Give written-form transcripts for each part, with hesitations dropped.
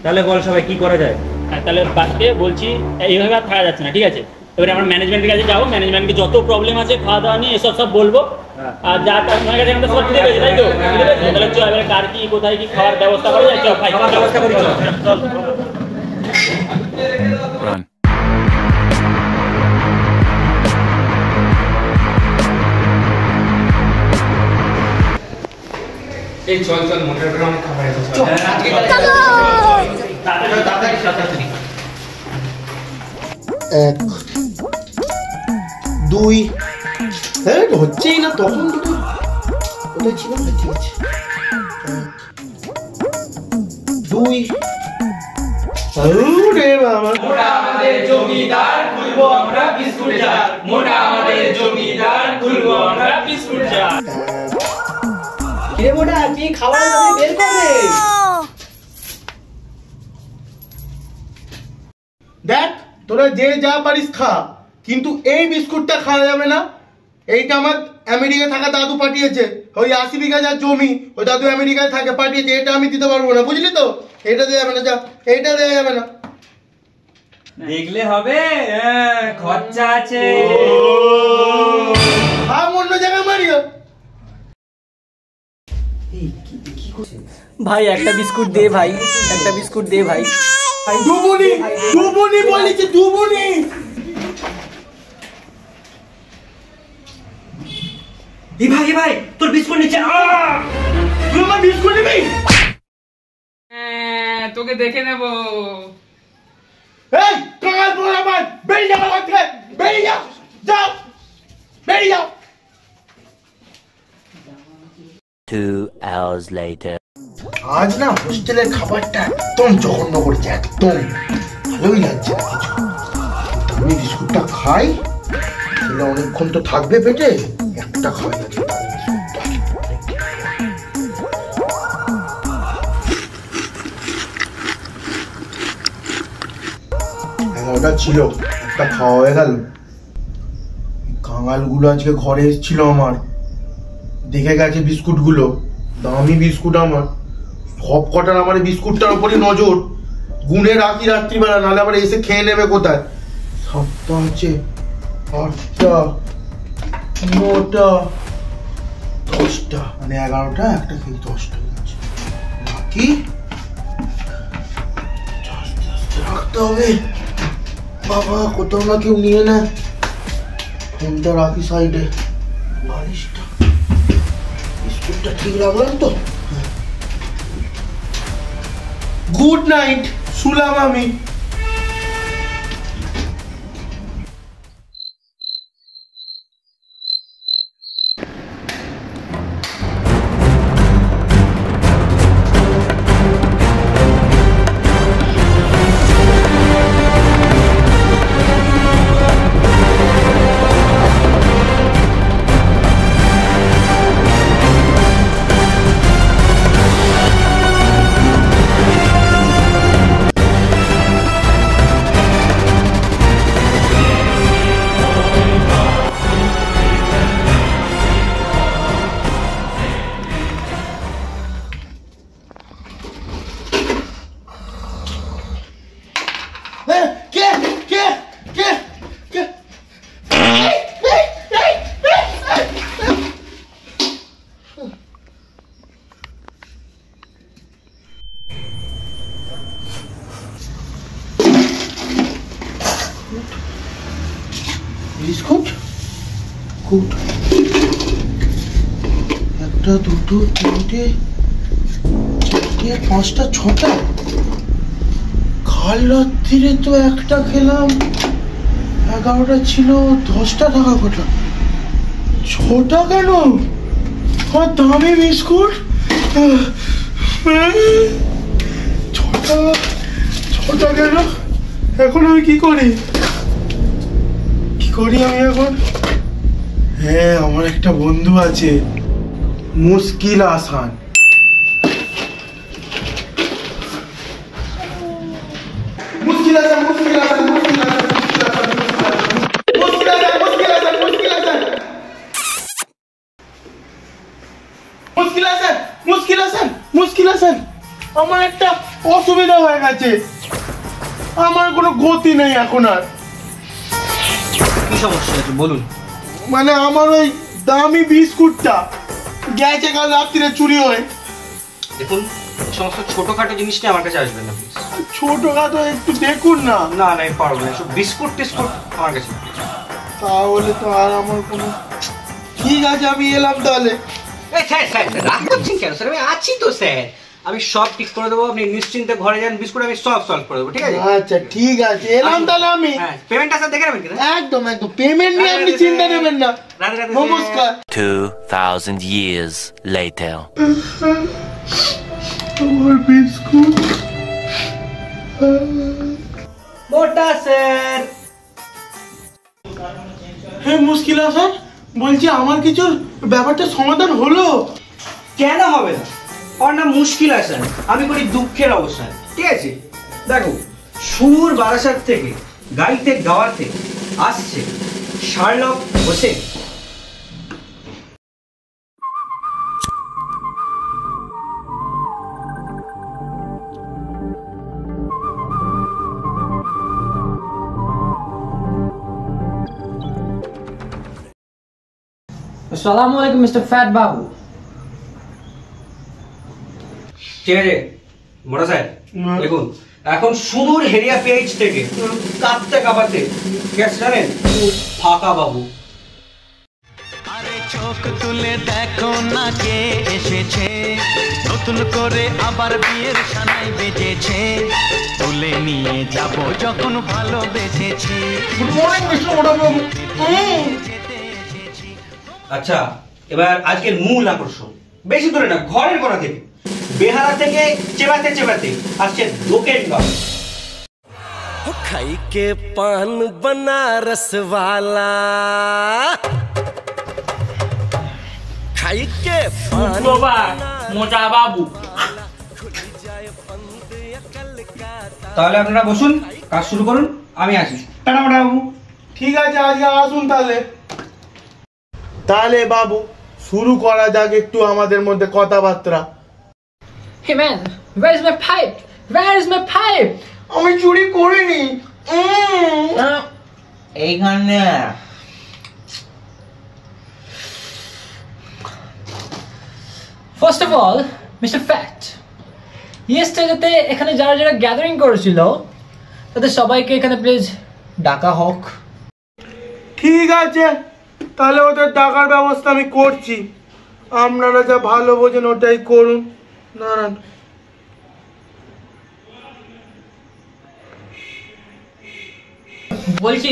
তাহলে বল সবাই কি করা যায়? তাহলে বাড়িতে বলছি এইভাবে আর থাকা যাচ্ছে না, ঠিক আছে? এবারে আমরা ম্যানেজমেন্টের কাছে যাবো, ম্যানেজমেন্টকে যত প্রবলেম আছে খাওয়া দাওয়া নিয়ে এসব সব বলবো। আর যা আপনার কাছে আমাদের সব ঠিক আছে, তাই তো? তাহলে চল এবারে কার কি কোথায় কি খাওয়ার ব্যবস্থা করা যায়, চল ভাই ব্যবস্থা করি, চল। এই চল চল মোটর করে অনেক খাবার আছে, চল। এক দুই হ্যাঁ হচ্ছেই না, তখন দুটো ওটা ছিল না, ঠিক আছে। দুই রে বাবা, মোটা আমাদের জমিদার, খুলবো আমরা বিস্কুট জার। মোটা আমাদের জমিদার, খুলবো আমরা বিস্কুট জার। কিরে মোটা, কি খাবার বের করে দেখ, তোরা যে যা পারিস খা, কিন্তু এই বিস্কুটটা খাওয়া যাবে না। এইটা আমার আমেরিকায় থাকা দাদু পাঠিয়েছে, ওই 80 বিঘা যার জমি, ওই দাদু আমেরিকায় থাকে পাঠিয়েছে। এটা আমি দিতে পারবো না, বুঝলি তো? এটা দেওয়া যাবে না, যা, এইটা দেওয়া যাবে না। দেখলে হবে, খরচা আছে। অন্য জায়গায় মারিও। ভাই একটা বিস্কুট দে ভাই, একটা বিস্কুট দে ভাই। দুবুনি দুবুনি বলেছে, দুবুনি। এই ভাই তোর বিস্কুট নিচে। তুই আমার বিস্কুট নিবি? তোকে দেখে নেব। এই কাল বল আমার, বেরিয়ে যাও আমার থেকে, বেরিয়ে যাও, যাও, বেরিয়ে যাও। 2 hours later. আজ না হোস্টেলের খাবারটা একদম জঘন্য করেছে, একদম ভালোই লাগছে না কিছু। আমি বিস্কুটটা খাই, তাহলে অনেকক্ষণ তো থাকবে পেটে। একটা খাওয়া যাচ্ছে ওটা ছিল, একটা খাওয়া হয়ে গেল। কাঙালগুলো আজকে ঘরে এসেছিল আমার, দেখে গেছে বিস্কুট গুলো, দামি বিস্কুট আমার। সব কটার আমার বিস্কুটটার উপরই নজর, গুনে রাখি রাত্রিবেলা, নাহলে আবার এসে খেয়ে নেবে কোথায়। 7টা আছে, 8টা, 9টা, 10টা, মানে 11টা, একটা খেয়ে 10টা আছে বাকি। আস্তে আস্তে রাখতে হবে বাবা, কোথাও না কেউ নিয়ে নেয়। ফোনটা রাখি সাইডে, বালিশটা, বিস্কুটটা ঠিক রাখলাম তো। গুড নাইট, শুলাম আমি। বিস্কুট গুড, 1টা 2টো 3টে 4টে 5টা 6টা। কাল রাত্রিরে তো একটা খেলাম, 11টা ছিল, 10টা টাকা কটা, 6টা কেন? আর দামি বিস্কুট 6টা কেন? এখন আমি কি করি আমি এখন? হ্যাঁ, আমার একটা বন্ধু আছে, মুশকিল আসান। মুশকিল আসান, মুশকিল আসান, মুশকিল আসান, মুশকিল আসান, মুশকিল আসান, মুশকিল আসান, মুশকিল আসান, মুশকিল আসান, আমার একটা অসুবিধা হয়ে গেছে, আমার কোনো গতি নেই এখন আর। কি সমস্যা আছে বলুন। মানে আমার ওই দামি বিস্কুটটা গেছে কাল রাত্রিরে চুরি হয়ে। দেখুন, এই সমস্ত ছোটখাটো জিনিস নিয়ে আমার কাছে আসবেন না প্লিজ। ছোটখাটো একটু দেখুন না। না না, আমি পারবো না, বিস্কুট টিস্কুট আমার কাছে। তাহলে তো আর আমার কোনো, ঠিক আছে আমি এলাম তাহলে। স্যার স্যার রাগ করছেন কেন স্যার? আমি আছি তো স্যার, আমি সব ঠিক করে দেবো, আপনি নিশ্চিন্তে ঘরে যান, বিস্কুট আমি সব সলভ করে দেবো, ঠিক আছে? আচ্ছা ঠিক আছে, এলাম তাহলে আমি। হ্যাঁ, পেমেন্টটা স্যার দেখে নেবেন কিনা? একদম একদম, পেমেন্ট নিয়ে আপনি চিন্তা নেবেন না। রাধে রাধে। নমস্কার। 2000 years later. আমার বিস্কুট। মোটা স্যার। হ্যাঁ মুশকিল স্যার, বলছি আমার কিছু ব্যাপারটা সমাধান হলো? কেন হবে না? আমার নাম মুশকিল হাসান, আমি করি দুঃখের অবসান, ঠিক আছে? দেখো, সুর বারাসাত থেকে গাইতে গাওয়াতে আসছে শার্লক হোসেন। আসসালামু আলাইকুম মিস্টার ফ্যাট বাবু। ঠিক আছে মোটা স্যার, দেখুন এখন সুদূর হেরিয়া পেজ থেকে কাঁপতে কাঁপাতে গেছে জানেন ফাঁকা বাবু। আরে চোখ তুলে দেখো না কে এসেছে, নতুন করে আবার বিয়ের সানাই বেজেছে, তুলে নিয়ে যাব যখন ভালোবেসেছি। গুড মর্নিং মিস্টার মোটা বাবু। আচ্ছা, এবার আজকের মূল আকর্ষণ, বেশি দূরে না, ঘরের কোণা থেকে, বেহালা থেকে চেবাতে চেবাতে আসছে লোকের গান। खाई के पान बनारस वाला, खाई के पान বাবা মোটা বাবু। তাহলে আপনারা বসুন, কাজ শুরু করুন, আমি আসি। টাটা মোটা বাবু। ঠিক আছে আজকে আসুন তাহলে। তাহলে বাবু শুরু করা যাক একটু আমাদের মধ্যে কথাবার্তা। Hey man, where is my pipe? Where is my pipe? আমি চুরি করিনি। এইখানে। First of all, Mr. Fat, yesterday এখানে যারা যারা গ্যাদারিং করেছিল তাদের সবাইকে এখানে প্লিজ ডাকা হোক। ঠিক আছে, তাহলে ওদের টাকার ব্যবস্থা আমি করছি, আপনারা যা ভালো বোঝেন ওটাই করুন। নারায়ণ। বলছি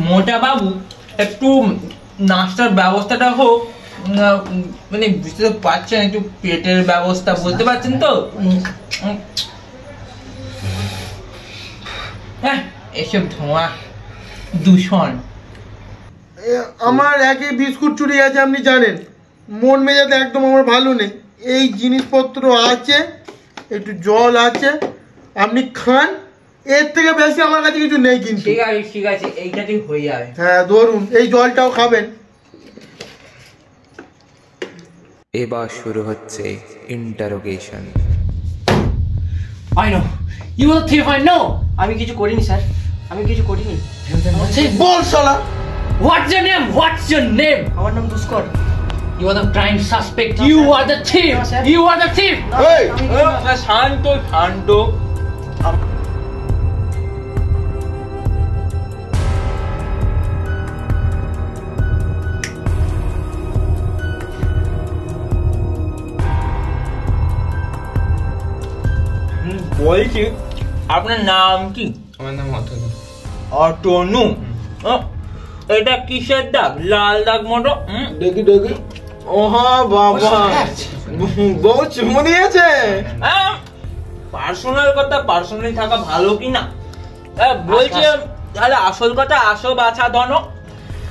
মোটা বাবু একটু নাস্তার ব্যবস্থাটা হোক, মানে বুঝতে তো পারছেন, একটু পেটের ব্যবস্থা বলতে পারছেন তো? হ্যাঁ, এসব ধোঁয়া দূষণ। আমার একই বিস্কুট চুরি আছে আপনি জানেন, মন মেজাজ একদম আমার ভালো নেই। এই জিনিসপত্র আছে, একটু জল আছে, আপনি খান, এর থেকে বেশি আমার কাছে কিছু নেই কিন্তু। ঠিক আছে এইটাতেই হয়ে যাবে। হ্যাঁ ধরুন, এই জলটাও খাবেন। এবার শুরু হচ্ছে interrogation. I know. You are the thief, I know. আমি কিছু করিনি স্যার, আমি কিছু করিনি। বল শালা। What's your name? What's your name? আমার নাম দুষ্কর। You are the prime suspect. You are the thief. No, sir. You are the thief. এই, শান্ত শান্ত। বলছি আপনার নাম কি? আমার নাম অতনু। অতনু? এটা কিসের দাগ? লাল দাগ মতো। দেখি দেখি। ওহা বাবা, বউ চুমু দিয়েছে। পার্সোনাল কথা পার্সোনালি থাকা ভালো কি না? বলছি তাহলে আসল কথা আসো বাছা ধন।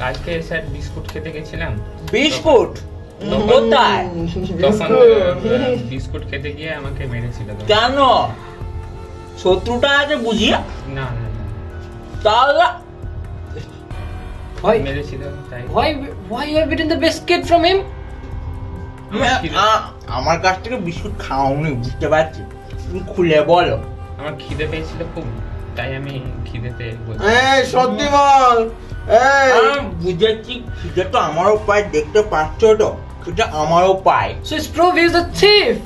কালকে স্যার বিস্কুট খেতে গেছিলাম। বিস্কুট কোথায়? তখন বিস্কুট খেতে গিয়ে আমাকে মেরেছিল। কেন? শত্রুটা আছে বুঝিয়ে? না না না, তাহলে মেরেছিল তাই। Why you have eaten the biscuit from him? আমার কাছ থেকে বিস্কুট খাওনি বুঝতে পারছি। তুমি খুলে বলো। আমার খিদে পেয়েছিল খুব, তাই আমি খিদেতে বলছি। এই সত্যি বল। এই বুঝেছি, খিদে তো আমারও পায়, দেখতে পাচ্ছ তো, এটা আমারও পায়। So it's proof he is a thief.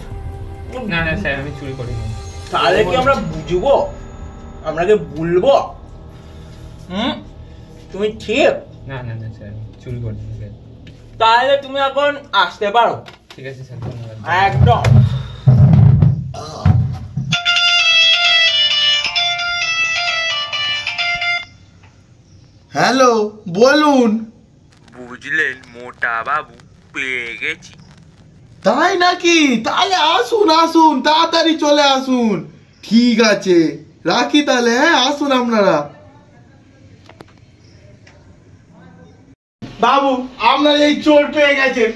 না না স্যার, আমি চুরি করিনি। তাহলে কি আমরা বুঝবো, আমরা কি বলবো তুমি ঠিক? না না না স্যার, আমি চুরি করিনি স্যার। তাহলে তুমি এখন আসতে পারো। ঠিক আছে স্যার, ধন্যবাদ। একদম। হ্যালো, বলুন। বুঝলেন মোটা বাবু, পেয়ে গেছি। তাই নাকি? তাহলে আসুন আসুন, তাড়াতাড়ি চলে আসুন। ঠিক আছে, রাখি তাহলে। হ্যাঁ, আসুন আপনারা। বাবু, আপনার এই চোর পেয়ে গেছেন,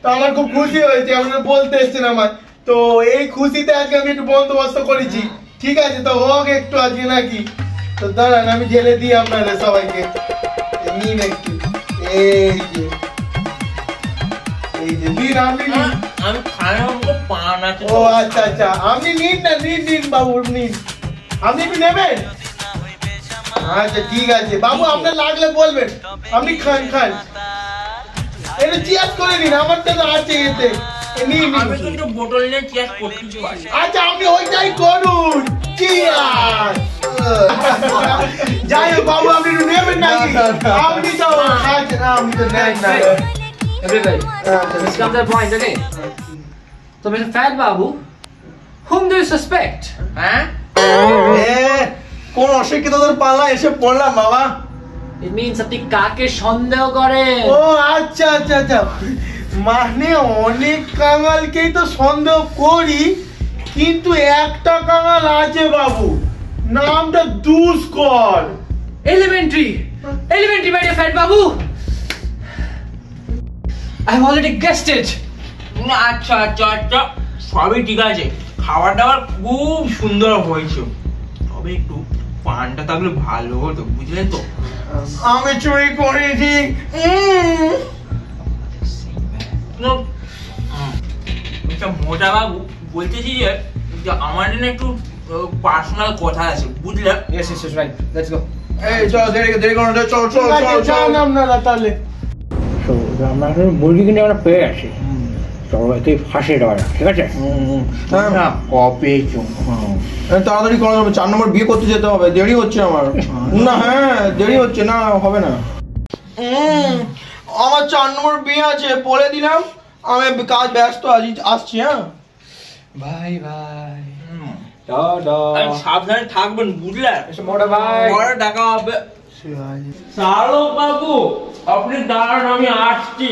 তো আমার খুব খুশি হয়েছে। আপনারা বলতে এসছেন আমার, তো এই খুশিতে আজকে আমি একটু বন্দোবস্ত করেছি। ঠিক আছে, তো হোক একটু আজকে নাকি। তো দাঁড়ান, আমি ঢেলে দিই আপনাদের সবাইকে। নিন একটু। এই যে দিন, আপনি নিন। আমি খায় আমাকে পান আছে। ও আচ্ছা আচ্ছা, আপনি নিন না, নিন বাবু, নিন। আপনি কি নেবেন? আচ্ছা ঠিক আছে বাবু, আপনার লাগলে বলবেন। আপনি খান খান, এটা চিয়ার্স করে নিন। আমার তো আছে এতে। নিন। আমি কিন্তু বোতল নিয়ে চিয়ার্স করতে পারি। আচ্ছা, আপনি ওইটাই করুন। চিয়ার্স। যাই হোক বাবু, আপনি একটু নেবেন নাকি? আপনি তো খাচ্ছেন, আপনি তো নেন না। Everybody, this comes the point, okay? So Mr. Fat Babu, whom do you suspect? হ্যাঁ, কোন অশিক্ষিতদের পাল্লা এসে পড়লাম বাবা। It means আপনি কাকে সন্দেহ করেন? ও আচ্ছা আচ্ছা আচ্ছা, মানে অনেক কাঙালকেই তো সন্দেহ করি, কিন্তু একটা কাঙাল আছে বাবু, নামটা দুষ্কর। Elementary, my dear Fat Babu. I've already guessed it. আচ্ছা আচ্ছা আচ্ছা, সবই ঠিক আছে, খাবার দাবার খুব সুন্দর হয়েছে, তবে একটু পানটা থাকলে ভালো হতো, বুঝলেন তো? আমি চুরি করেছি। মোটা বাবু, বলতেছি যে আমার জন্য একটু পার্সোনাল কথা আছে, বুঝলেন? Yes, right. Let's go. এই চল, দেরি করো না, চল চল চল চল আপনারা তাহলে। আমরা মুরগি কিনে আমরা পেয়ে আসি, সবাইকে ফাঁসে দেওয়া, ঠিক আছে? কপি তাড়াতাড়ি করা যাবে, 4 নম্বর বিয়ে করতে যেতে হবে, দেরি হচ্ছে আমার। না হ্যাঁ, দেরি হচ্ছে না, হবে না। আমার 4 নম্বর বিয়ে আছে, বলে দিলাম। আমি কাজ ব্যস্ত আছি, আসছি। হ্যাঁ, Bye bye. সাবধানে থাকবেন, বুঝলেন? মোটা ভাই, পরে দেখা হবে। চালক বাবু, আপনি দাঁড়ান, আমি আসছি।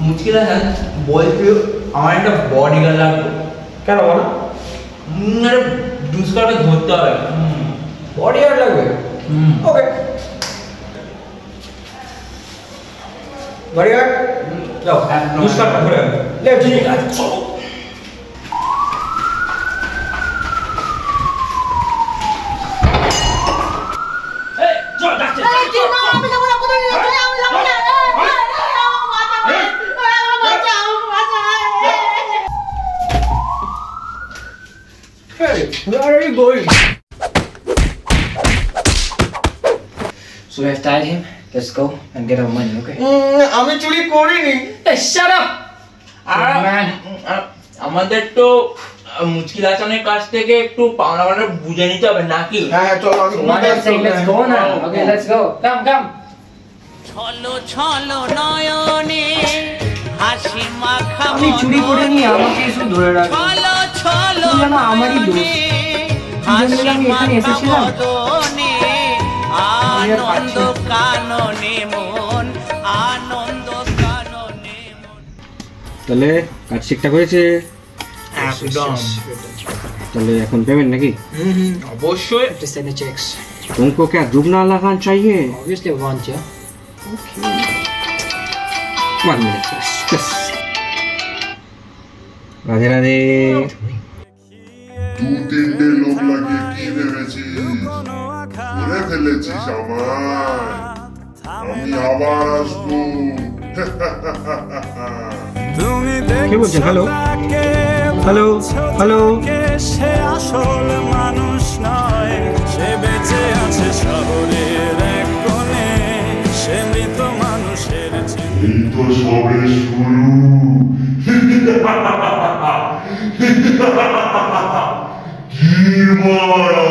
মুশকিল আছে, বলছি আমার একটা বডিগার্ড লাগবে। কেন বলো? দুষ্করকে ধরতে হবে। বডিগার্ড লাগবে? ওকে, বডিগার্ড যাও, দুষ্করটা ধরে লেফট। ঠিক আছে, চলো। where are you going? So we have tied him. Let's go and get our money, okay? আমি চুরি করিনি। Hey, shut up! Man, আমাদের তো মুশকিল আসানের কাছ থেকে একটু পাওনা বুঝে নিতে হবে নাকি? হ্যাঁ চলো, আমি One is saying let's go now. Okay, let's go. Come. ছলো ছলো নয়নে হাসি মাখা আমি চুরি করে নিয়ে আমাকে এসে ধরে রাখো। ছলো ছলো যেন আমারই দোষ। হাসি আমি এখানে এসেছিলাম। মদনে আনন্দ কাননে মন, আনন্দ কাননে মন। তাহলে কাজ ঠিকঠাক হয়েছে? একদম। তাহলে এখন পেমেন্ট নাকি? অবশ্যই। To send the checks. तुमको क्या दुगना लगान चाहिए? Obviously, I want you. Okay. 1 minute, yes. Radhe Radhe. 2-3টে লোক লাগিয়ে কি ভেবেছি, ধরে ফেলেছিস আমায়। আমি আবার আসবো। তুমি কে বলছেন? Hello hello hello. সে আসল মানুষ নয়, সে বেঁচে আছে শহরের এক কোণে, সে মৃত মানুষের এই তো সবে শুরু। কি মারা